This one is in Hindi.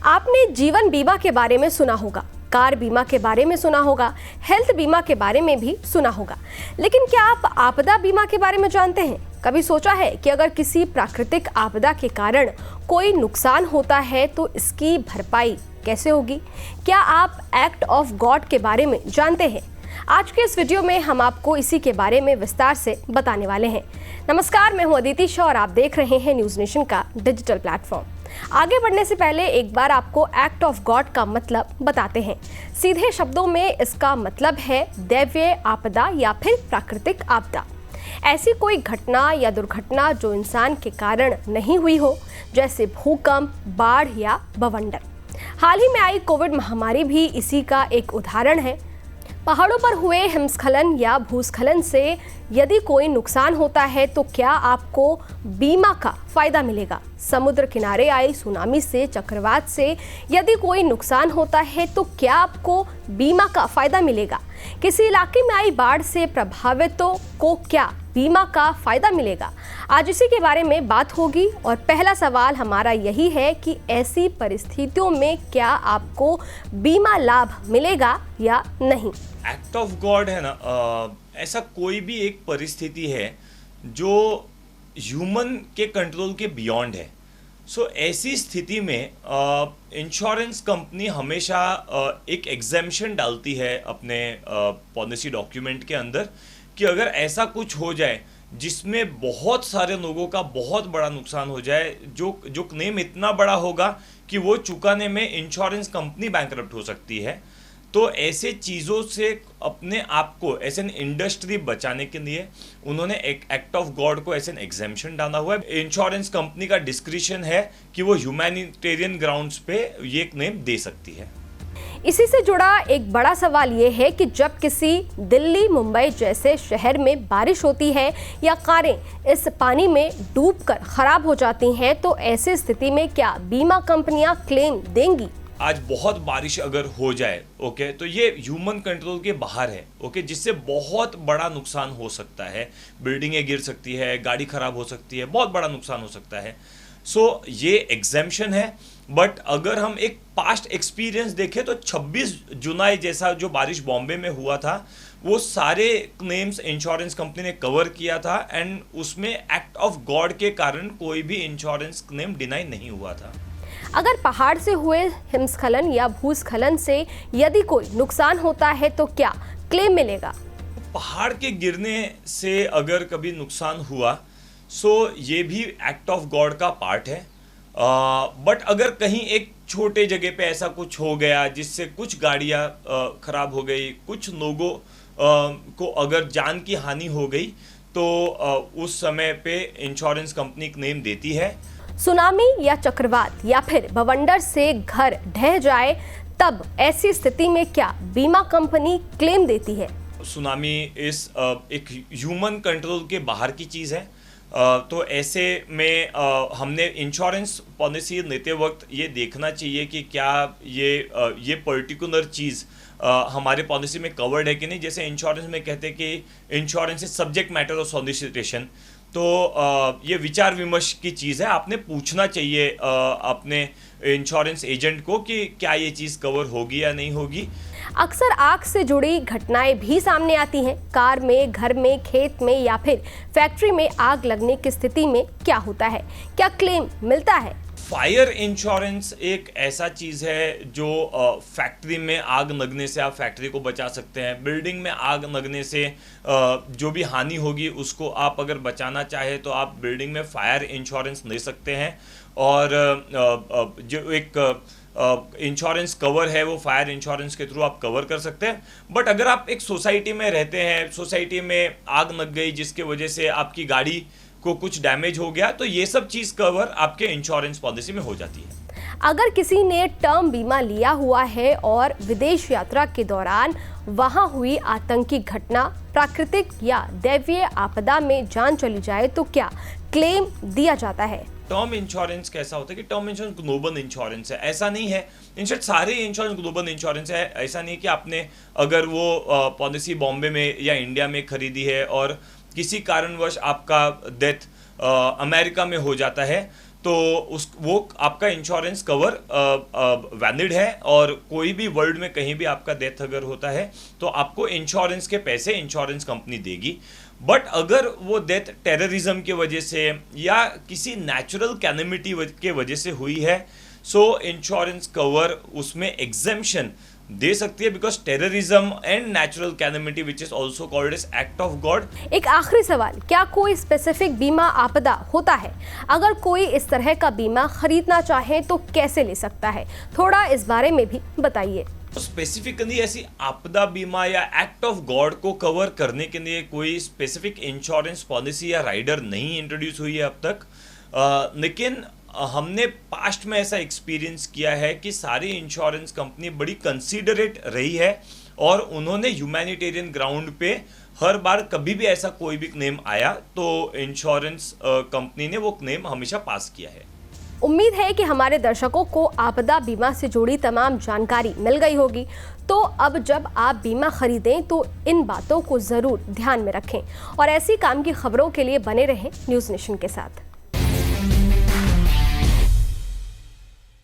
आपने जीवन बीमा के बारे में सुना होगा, कार बीमा के बारे में सुना होगा, हेल्थ बीमा के बारे में भी सुना होगा, लेकिन क्या आप आपदा बीमा के बारे में जानते हैं? कभी सोचा है कि अगर किसी प्राकृतिक आपदा के कारण कोई नुकसान होता है तो इसकी भरपाई कैसे होगी? क्या आप एक्ट ऑफ गॉड के बारे में जानते हैं? आज के इस वीडियो में हम आपको इसी के बारे में विस्तार से बताने वाले हैं। नमस्कार, मैं हूं अदिति शाह और आप देख रहे हैं न्यूज़ नेशन का डिजिटल प्लेटफॉर्म। आगे बढ़ने से पहले एक बार आपको एक्ट ऑफ गॉड का मतलब बताते हैं। सीधे शब्दों में इसका मतलब है दैवीय आपदा या फिर प्राकृतिक आपदा। ऐसी कोई घटना या दुर्घटना जो इंसान के कारण नहीं हुई हो, जैसे भूकंप, बाढ़ या बवंडर। हाल ही में आई कोविड महामारी भी इसी का एक उदाहरण है। पहाड़ों पर हुए हिमस्खलन या भूस्खलन से यदि कोई नुकसान होता है तो क्या आपको बीमा का फायदा मिलेगा? समुद्र किनारे आई सुनामी से, चक्रवात से यदि कोई नुकसान होता है तो क्या आपको बीमा का फायदा मिलेगा? किसी इलाके में आई बाढ़ से प्रभावितों को क्या बीमा का फायदा मिलेगा? आज इसी के बारे में बात होगी और पहला सवाल हमारा यही है कि ऐसी परिस्थितियों में क्या आपको बीमा लाभ मिलेगा या नहीं? एक्ट ऑफ गॉड है ना, ऐसा कोई भी एक परिस्थिति है जो ह्यूमन के कंट्रोल के बियॉन्ड है। सो ऐसी स्थिति में इंश्योरेंस कंपनी हमेशा एक एग्जेम्पशन डालती है अपने पॉलिसी डॉक्यूमेंट के अंदर कि अगर ऐसा कुछ हो जाए जिसमें बहुत सारे लोगों का बहुत बड़ा नुकसान हो जाए, जो क्लेम इतना बड़ा होगा कि वो चुकाने में इंश्योरेंस कंपनी बैंकरप्ट हो सकती है, तो ऐसे चीज़ों से अपने आप को एज एन इंडस्ट्री बचाने के लिए उन्होंने एक एक्ट ऑफ गॉड को एज एन एग्जेम्पशन डाला हुआ है। इंश्योरेंस कंपनी का डिस्क्रिशन है कि वो ह्यूमैनिटेरियन ग्राउंड्स पे ये क्लेम दे सकती है। इसी से जुड़ा एक बड़ा सवाल ये है कि जब किसी दिल्ली, मुंबई जैसे शहर में बारिश होती है या कारें इस पानी में डूबकर खराब हो जाती हैं, तो ऐसी स्थिति में क्या बीमा कंपनियां क्लेम देंगी? आज बहुत बारिश अगर हो जाए, ओके, तो ये ह्यूमन कंट्रोल के बाहर है, ओके, जिससे बहुत बड़ा नुकसान हो सकता है। बिल्डिंगें गिर सकती है, गाड़ी खराब हो सकती है, बहुत बड़ा नुकसान हो सकता है। सो ये एग्जेम्पशन है। बट अगर हम एक पास्ट एक्सपीरियंस देखें तो 26 जुलाई जैसा जो बारिश बॉम्बे में हुआ था, वो सारे क्लेम्स इंश्योरेंस कंपनी ने कवर किया था एंड उसमें एक्ट ऑफ गॉड के कारण कोई भी इंश्योरेंस क्लेम डिनाई नहीं हुआ था। अगर पहाड़ से हुए हिमस्खलन या भूस्खलन से यदि कोई नुकसान होता है तो क्या क्लेम मिलेगा? पहाड़ के गिरने से अगर कभी नुकसान हुआ, सो ये भी एक्ट ऑफ गॉड का पार्ट है। बट अगर कहीं एक छोटे जगह पे ऐसा कुछ हो गया जिससे कुछ गाड़ियाँ खराब हो गई, कुछ लोगों को अगर जान की हानि हो गई, तो उस समय पे इंश्योरेंस कंपनी क्लेम देती है। सुनामी या चक्रवात या फिर बवंडर से घर ढह जाए, तब ऐसी स्थिति में क्या बीमा कंपनी क्लेम देती है? सुनामी एक ह्यूमन कंट्रोल के बाहर की चीज़ है। तो ऐसे में हमने इंश्योरेंस पॉलिसी लेते वक्त ये देखना चाहिए कि क्या ये पर्टिकुलर चीज़ हमारे पॉलिसी में कवर्ड है कि नहीं। जैसे इंश्योरेंस में कहते हैं कि insurance is subject matter of solicitation, तो ये विचार विमर्श की चीज़ है। आपने पूछना चाहिए अपने इंश्योरेंस एजेंट को कि क्या ये चीज़ कवर होगी या नहीं होगी। अक्सर आग से जुड़ी घटनाएं भी सामने आती हैं। कार में, घर में, खेत में या फिर फैक्ट्री में आग लगने की स्थिति में क्या होता है? क्या क्लेम मिलता है? फायर इंश्योरेंस एक ऐसा चीज़ है जो फैक्ट्री में आग लगने से आप फैक्ट्री को बचा सकते हैं। बिल्डिंग में आग लगने से जो भी हानि होगी उसको आप अगर बचाना चाहे तो आप बिल्डिंग में फायर इंश्योरेंस ले सकते हैं। और जो एक इंश्योरेंस कवर है वो फायर इंश्योरेंस के थ्रू आप कवर कर सकते हैं। बट अगर आप एक सोसाइटी में रहते हैं, सोसाइटी में आग लग गई जिसके वजह से आपकी गाड़ी को कुछ डैमेज हो गया, तो ये सब चीज़ कवर आपके इंश्योरेंस पॉलिसी में हो जाती है। अगर किसी ने टर्म बीमा लिया हुआ है और विदेश यात्रा के दौरान वहां हुई आतंकी घटना, प्राकृतिक या दैवीय आपदा में जान चली जाए, तो क्या क्लेम दिया जाता है? टर्म इंश्योरेंस कैसा होता है कि टर्म इंश्योरेंस ग्लोबल इंश्योरेंस है, ऐसा नहीं है। इनफैक्ट सारे इंश्योरेंस ग्लोबल इंश्योरेंस है। ऐसा नहीं कि आपने अगर वो पॉलिसी बॉम्बे में या इंडिया में खरीदी है और किसी कारणवश आपका डेथ अमेरिका में हो जाता है, तो वो आपका इंश्योरेंस कवर वैलिड है, और कोई भी वर्ल्ड में कहीं भी आपका डेथ अगर होता है तो आपको इंश्योरेंस के पैसे इंश्योरेंस कंपनी देगी। बट अगर वो डेथ टेररिज्म की वजह से या किसी नेचुरल कैलेमिटी के वजह से हुई है, सो इंश्योरेंस कवर उसमें एग्जेम्पशन दे सकती है, because terrorism and natural calamity which is also called as act of God. एक आखिरी सवाल, क्या कोई स्पेसिफिक बीमा आपदा होता है? अगर कोई इस तरह का बीमा खरीदना चाहे तो कैसे ले सकता है? थोड़ा इस बारे में भी बताइए। स्पेसिफिकली ऐसी आपदा बीमा या एक्ट ऑफ गॉड को कवर करने के लिए कोई स्पेसिफिक इंश्योरेंस पॉलिसी या राइडर नहीं इंट्रोड्यूस हुई है अब तक, लेकिन हमने पास्ट में ऐसा एक्सपीरियंस किया है कि सारी इंश्योरेंस कंपनी बड़ी कंसीडरेट रही है, और उन्होंने ह्यूमैनिटेरियन ग्राउंड पे हर बार कभी भी ऐसा कोई भी क्लेम आया तो इंश्योरेंस कंपनी ने वो क्लेम हमेशा पास किया है। उम्मीद है कि हमारे दर्शकों को आपदा बीमा से जुड़ी तमाम जानकारी मिल गई होगी। तो अब जब आप बीमा खरीदें तो इन बातों को ज़रूर ध्यान में रखें, और ऐसी काम की खबरों के लिए बने रहें न्यूज़ नेशन के साथ।